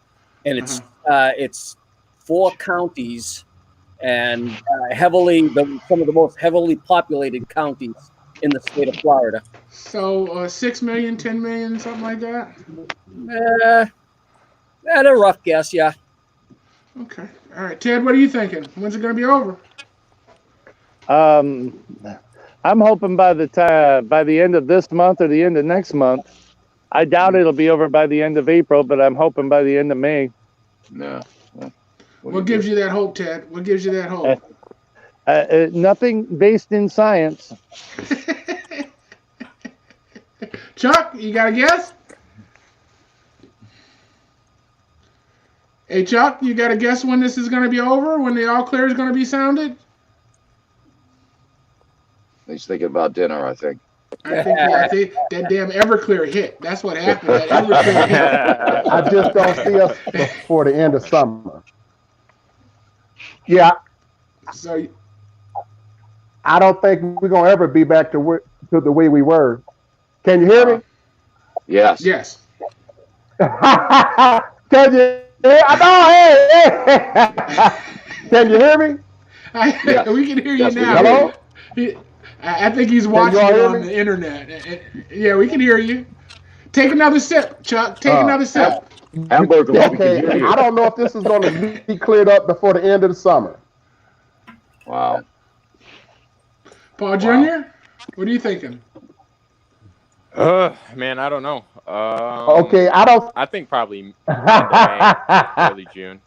and it's 4 counties and some of the most heavily populated counties in the state of Florida. So 6 million, 10 million, something like that? At a rough guess, yeah. Okay. All right. Ted, what are you thinking? When's it going to be over? I'm hoping by the end of this month or the end of next month, I doubt it'll be over by the end of April, but I'm hoping by the end of May. Yeah. What gives you that hope, Ted? What gives you that hope? Nothing based in science. Chuck, you got a guess? Hey, Chuck, you got a guess when this is going to be over? When the all clear is going to be sounded? He's thinking about dinner, I think. I think that damn Everclear hit. That's what happened. That Everclear hit. I just don't see us before the end of summer. Yeah, So, I don't think we're gonna ever be back to the way we were. Can you hear me? Yes. yes. Can you? I know. Hey. Can you hear me? Yes. We can hear you Yes, we now. can hear Hello? I think he's you watching all it hear on me? the internet. Yeah, we can hear you. Take another sip, Chuck. Take another sip. Hamburger, we can Okay, hear you. I don't know if this is going to be cleared up before the end of the summer. Wow. Paul Jr., what are you thinking? Man, I don't know. Okay, I don't. I think probably end of May, early June.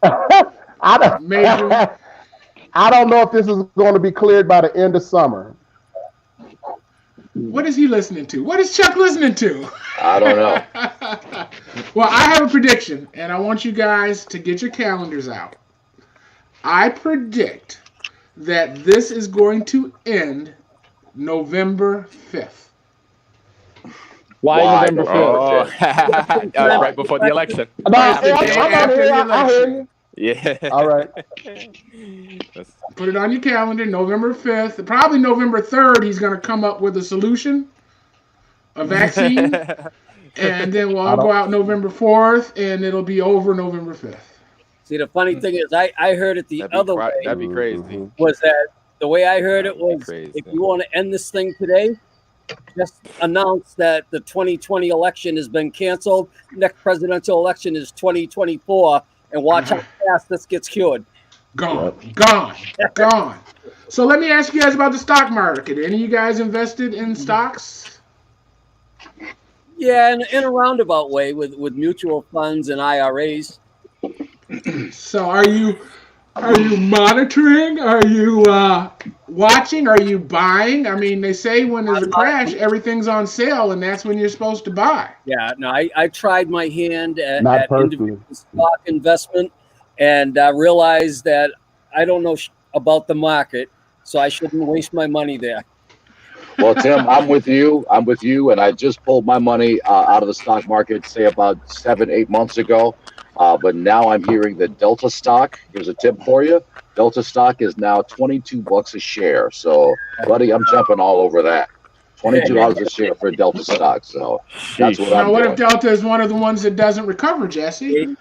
I don't. Major. I don't know if this is going to be cleared by the end of summer. What is he listening to? What is Chuck listening to? I don't know. Well, I have a prediction, and I want you guys to get your calendars out. I predict that this is going to end November 5th. Why November 5th? Oh, right before the election. No, After the I hear you. Yeah. All right. Put it on your calendar, November 5th. Probably November 3rd, he's going to come up with a solution, a vaccine, and then we'll all go out November 4th, and it'll be over November 5th. See, the funny thing is, I heard it the other way. That'd be crazy. Was that the way I heard it was, Crazy. if you want to end this thing today, just announce that the 2020 election has been canceled. Next presidential election is 2024, and watch how fast this gets cured. Gone. So let me ask you guys about the stock market. Any of you guys invested in stocks? Yeah, in a roundabout way with mutual funds and IRAs. So are you monitoring? Are you watching? Are you buying? I mean, they say when there's a crash, everything's on sale, and that's when you're supposed to buy. Yeah, no, I tried my hand at personally. individual stock investment, and realized that I don't know about the market, so I shouldn't waste my money there. Well, Tim, I'm with you, and I just pulled my money out of the stock market, say about 7-8 months ago. But now I'm hearing that Delta stock, here's a tip for you. Delta stock is now $22 a share. So, buddy, I'm jumping all over that. $22 a share for Delta stock. So that's what I'm Now, what doing. if Delta is one of the ones that doesn't recover, Jesse?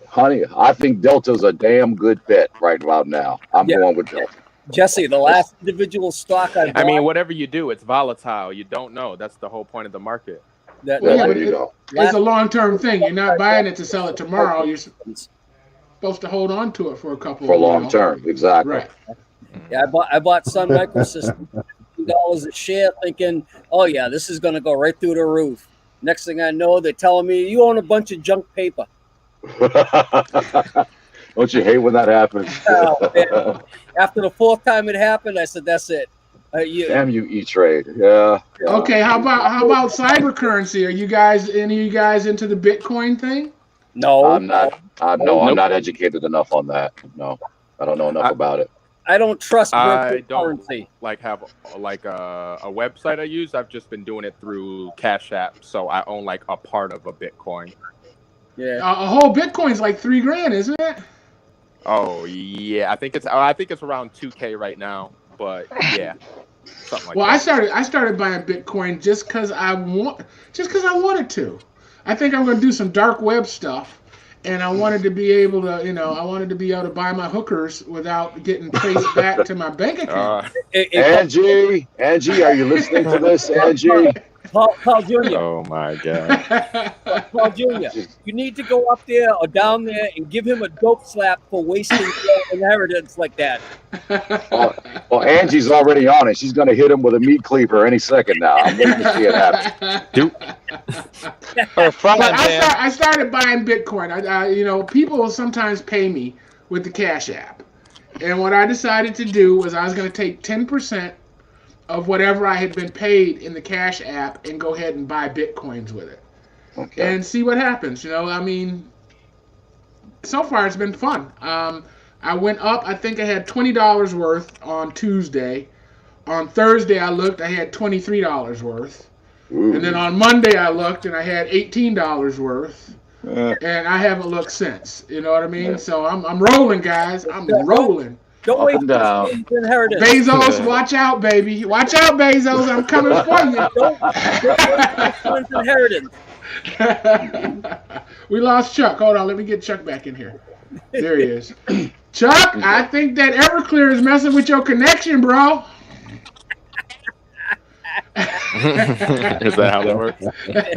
Honey, I think Delta's a damn good bet right about now. I'm going with Delta. Jesse, the last individual stock I bought. I mean, whatever you do, it's volatile. You don't know. That's the whole point of the market. Well, there you go. It's a long-term thing. You're not buying it to sell it tomorrow. You're supposed to hold on to it for a couple. For long term, exactly. Right. Yeah, I bought Sun Microsystems $2 a share, thinking, oh yeah, this is going to go right through the roof. Next thing I know, they're telling me you own a bunch of junk paper. Don't you hate when that happens? After the fourth time it happened, I said, "That's it." Damn you, E-Trade. Yeah. Okay. How about cyber currency? Are you guys any of you guys into the Bitcoin thing? No, I'm not. I'm not educated enough on that. No, I don't know enough about it. I don't trust I don't currency. have a website I use. I've just been doing it through Cash App, so I own like a part of a Bitcoin. Yeah, a whole Bitcoin's like $3,000, isn't it? Oh yeah, I think it's around 2K right now, but yeah, something like that. I started buying Bitcoin just because I wanted to. I think I'm going to do some dark web stuff, and I wanted to be able to, buy my hookers without getting traced back to my bank account. Angie, are you listening to this, Angie? Paul Jr. Oh my god. Paul Jr. You need to go up there or down there and give him a dope slap for wasting your inheritance like that. Well, Angie's already on it. She's going to hit him with a meat cleaver any second now. I'm waiting to see it happen. I started buying Bitcoin. People will sometimes pay me with the Cash App. And what I decided to do was I was going to take 10% of whatever I had been paid in the Cash App and go ahead and buy Bitcoins with it. Okay. And see what happens. So far it's been fun. I went up. I think I had $20 worth on Tuesday. On Thursday I looked. I had $23 worth. Ooh. And then on Monday I looked and I had $18 worth. And I haven't looked since. You know what I mean? Yeah. So I'm rolling, guys. I'm rolling. Don't wait for inheritance. Bezos, watch out, baby. Watch out, Bezos. I'm coming for you. Don't inheritance. We lost Chuck. Hold on. Let me get Chuck back in here. There he is. Chuck, I think that Everclear is messing with your connection, bro. Is that how that works?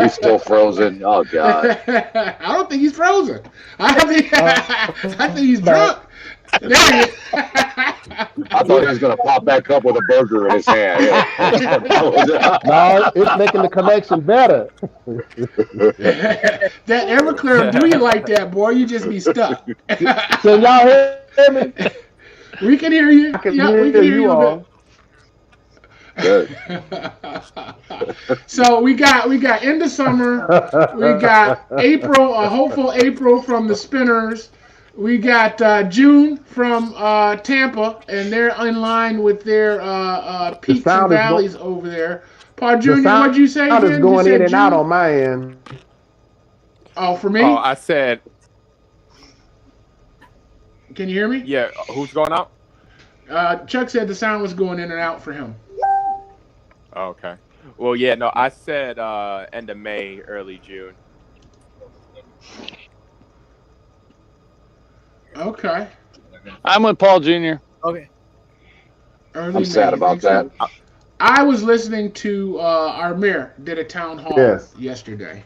He's still frozen. Oh God! I don't think he's frozen. I think he's drunk. There he is. I thought he was going to pop back up with a burger in his hand. No, it's making the connection better. That Everclear do you like that, boy? You just be stuck. Can y'all hear me? We can hear you. I can hear you all. Good. So we got end of summer. We got April, a hopeful April from the Spinners. We got June from Tampa, and they're in line with their peaks and valleys over there. Paul Jr., what'd you say? The sound is going in and out on my end. Oh, for me? Oh, I said. Can you hear me? Yeah. Who's going out? Chuck said the sound was going in and out for him. Okay. Well, yeah, no, I said end of May, early June. Okay. I'm with Paul Jr. Okay. I'm sad about that. I was listening to our mayor did a town hall yesterday.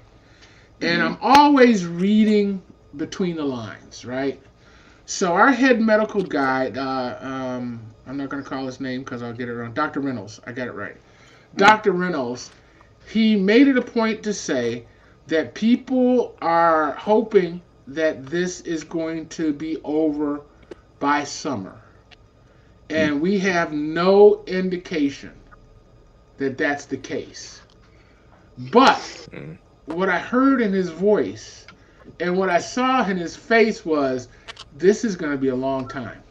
And I'm always reading between the lines, right? So our head medical guy, I'm not going to call his name because I'll get it wrong. Dr. Reynolds. I got it right. Dr. Reynolds, he made it a point to say that people are hoping that this is going to be over by summer. And we have no indication that that's the case. But what I heard in his voice and what I saw in his face was, this is going to be a long time.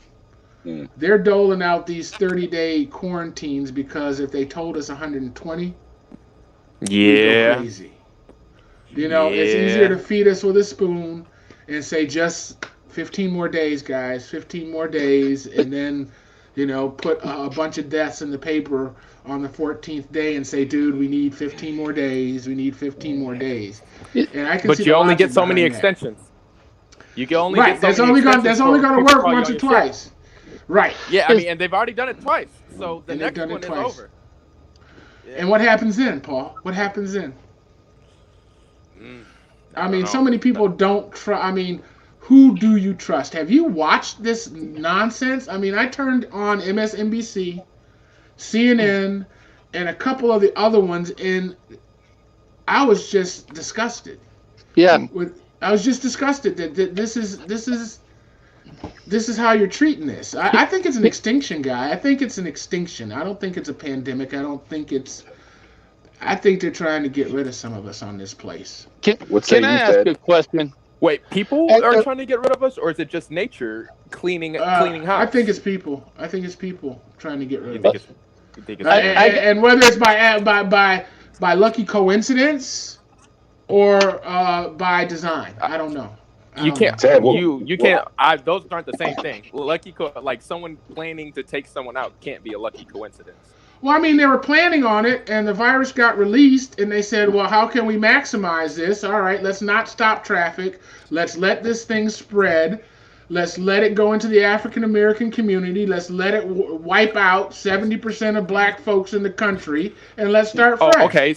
They're doling out these 30-day quarantines because if they told us 120, we'd go crazy. It's easier to feed us with a spoon and say just 15 more days, guys, 15 more days, and then, put a bunch of deaths in the paper on the 14th day and say, dude, we need 15 more days. We need 15 more days. And I can but see you only get so many that. extensions. You can only get so many extensions. That's only going to work once or twice. Shit. Right. Yeah, I mean, and they've already done it twice. So the next one is over. Yeah. And what happens then, Paul? What happens then? I mean, so many people don't trust. I mean, who do you trust? Have you watched this nonsense? I mean, I turned on MSNBC, CNN, and a couple of the other ones, and I was just disgusted. Yeah. I was just disgusted that this is how you're treating this. I think it's an extinction, guy. I think it's an extinction. I don't think it's a pandemic. I think they're trying to get rid of some of us on this place. Can I ask a question? Wait, people are trying to get rid of us, or is it just nature cleaning house? I think it's people. I think it's people trying to get rid of us. And whether it's by lucky coincidence or by design, I don't know. You can't. You can't. Those aren't the same thing. Like someone planning to take someone out can't be a lucky coincidence. Well, I mean, they were planning on it, and the virus got released, and they said, well, how can we maximize this? All right, let's not stop traffic. Let's let this thing spread. Let's let it go into the African-American community. Let's let it wipe out 70% of black folks in the country, and let's start fresh. Okay,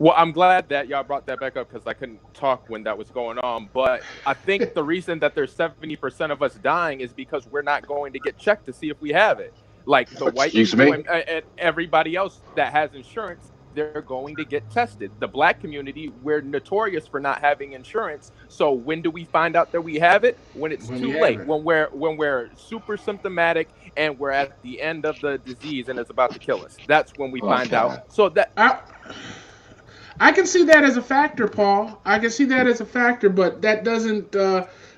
Well, I'm glad that y'all brought that back up because I couldn't talk when that was going on. But I think the reason that there's 70% of us dying is because we're not going to get checked to see if we have it. Like the white people and everybody else that has insurance, they're going to get tested. The black community, we're notorious for not having insurance. So when do we find out that we have it? When it's too late. When we're super symptomatic and we're at the end of the disease and it's about to kill us. That's when we find out. So that I can see that as a factor, Paul. I can see that as a factor, but that doesn't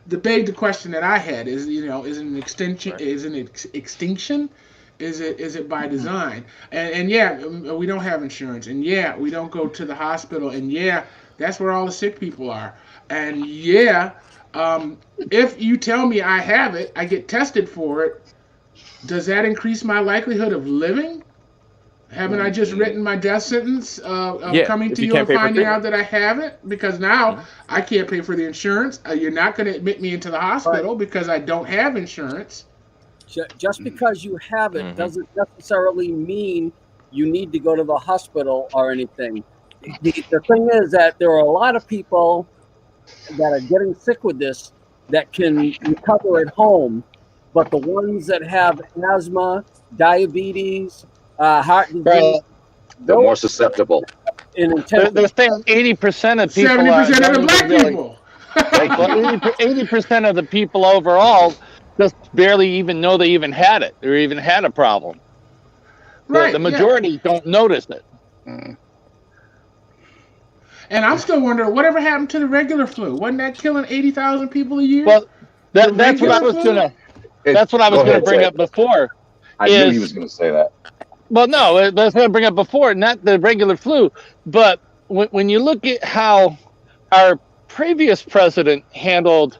debate the question that I had. Is is it an extinction? Right. Is it an extinction? Is it by design? And yeah, we don't have insurance, and yeah, we don't go to the hospital, and yeah, that's where all the sick people are. And yeah, if you tell me I have it, I get tested for it. Does that increase my likelihood of living? Haven't I just written my death sentence of coming to you and finding out that I have it? Because now I can't pay for the insurance. You're not going to admit me into the hospital because I don't have insurance. Just because you have it doesn't necessarily mean you need to go to the hospital or anything. The thing is that there are a lot of people that are getting sick with this that can recover at home, but the ones that have asthma, diabetes, heart disease, they're more susceptible. They're saying 80% of people 70% of the black people. 80% of the people overall just barely even know they even had it or even had a problem. Right. The majority don't notice it. And I'm still wondering, whatever happened to the regular flu? Wasn't that killing 80,000 people a year? Well, that's what I was gonna. That's what I was gonna bring up before. I knew he was gonna say that. Well, no, that's what I bring up before, not the regular flu, but when you look at how our previous president handled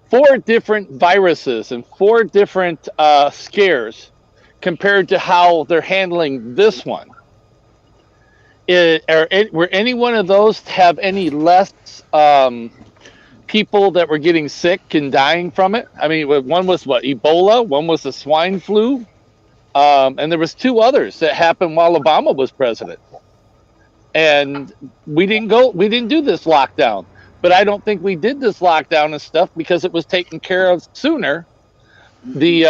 4 different viruses and 4 different scares compared to how they're handling this one. Were any one of those have any less people that were getting sick and dying from it? I mean, one was Ebola, one was the swine flu, and there was 2 others that happened while Obama was president. And we didn't do this lockdown. But I don't think we did this lockdown and stuff because it was taken care of sooner. They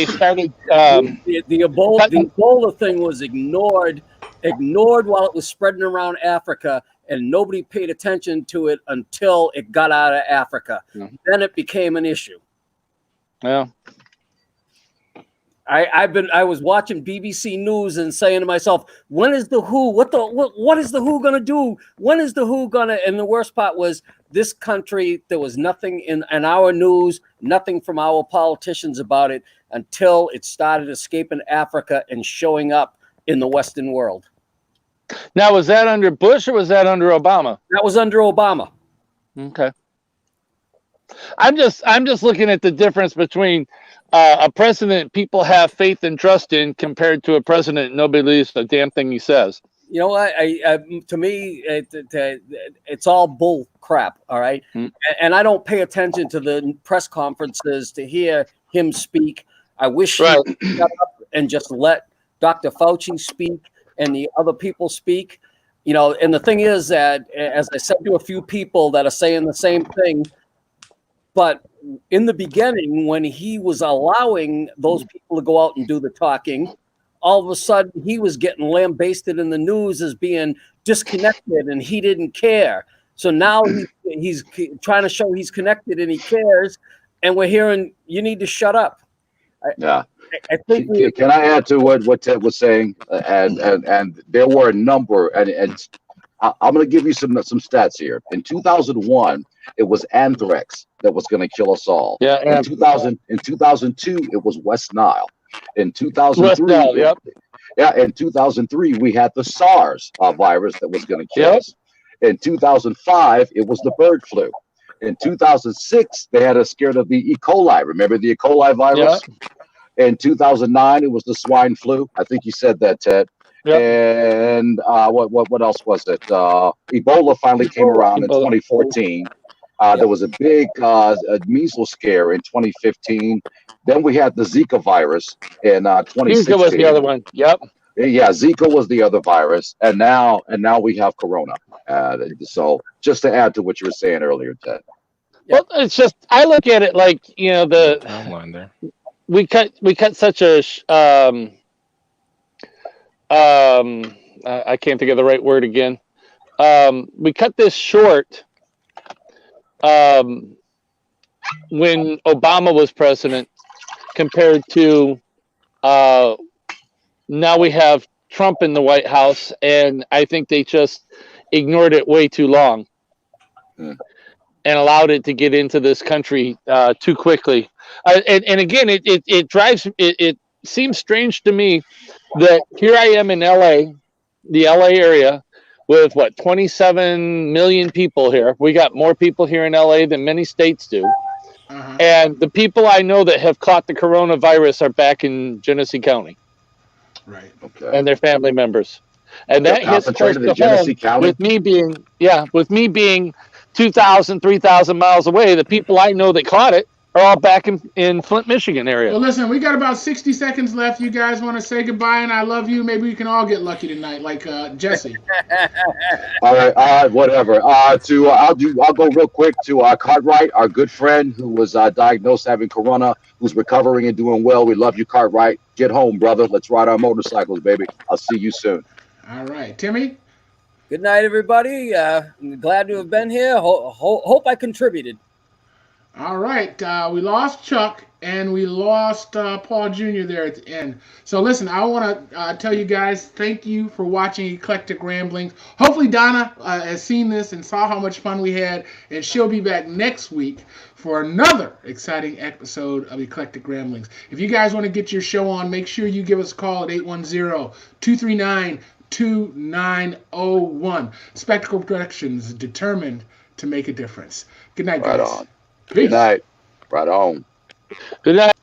started the Ebola thing was ignored while it was spreading around Africa, and nobody paid attention to it until it got out of Africa. Then it became an issue. Yeah. I was watching BBC News and saying to myself, when is the WHO? What is the WHO gonna do? When is the WHO gonna? And the worst part was this country. There was nothing in our news, nothing from our politicians about it until it started escaping Africa and showing up in the Western world. Now, was that under Bush or was that under Obama? That was under Obama. Okay. I'm just looking at the difference between a president people have faith and trust in compared to a president nobody believes a damn thing he says. You know what? To me, it's all bull crap. All right, and I don't pay attention to the press conferences to hear him speak. I wish he would shut up and just let Dr. Fauci speak and the other people speak. You know, and the thing is that, as I said to a few people that are saying the same thing, but in the beginning, when he was allowing those people to go out and do the talking, all of a sudden he was getting lambasted in the news as being disconnected and he didn't care. So now he's trying to show he's connected and he cares. And we're hearing, you need to shut up. I think can I add to what Ted was saying? And there were a number, and I'm going to give you some stats here. In 2001, it was anthrax that was going to kill us all. Yeah. In 2002, it was West Nile. In 2003, West Nile, yep. In 2003, we had the SARS virus that was going to kill us. In 2005, it was the bird flu. In 2006, they had us scared of the E. coli. Remember the E. coli virus? Yep. In 2009, it was the swine flu. I think you said that, Ted. Yep. And what else was it? Ebola finally came around in 2014. There was a big measles scare in 2015. Then we had the Zika virus in 2016. Zika was the other one. Yep. Yeah, Zika was the other virus, and now we have Corona. So just to add to what you were saying earlier, Ted. Well, it's just I look at it like The timeline there. we cut such a I can't think of the right word again. We cut this short when Obama was president compared to now we have Trump in the White House, and I think they just ignored it way too long and allowed it to get into this country too quickly. And again, it drives it seems strange to me that here I am in LA, the LA area, with what 27 million people here. We got more people here in LA than many states do. And the people I know that have caught the coronavirus are back in Genesee County. Right. Okay. And their family members. And that hits close to home with me being 2,000, 3,000 miles away. The people I know that caught it are all back in Flint, Michigan area. Well, listen, we got about 60 seconds left. You guys want to say goodbye and I love you? Maybe we can all get lucky tonight, like Jesse. All right, whatever. I'll go real quick to Cartwright, our good friend who was diagnosed having corona, who's recovering and doing well. We love you, Cartwright. Get home, brother. Let's ride our motorcycles, baby. I'll see you soon. All right, Timmy. Good night, everybody. I'm glad to have been here. Hope I contributed. All right, we lost Chuck and we lost Paul Jr. there at the end. So listen, I want to tell you guys thank you for watching Eclectic Ramblings. Hopefully Donna has seen this and saw how much fun we had, and she'll be back next week for another exciting episode of Eclectic Ramblings. If you guys want to get your show on, make sure you give us a call at 810-239-2901. Spectacle Productions, determined to make a difference. Good night, guys. Right on. Peace. Good night. Right on. Good night.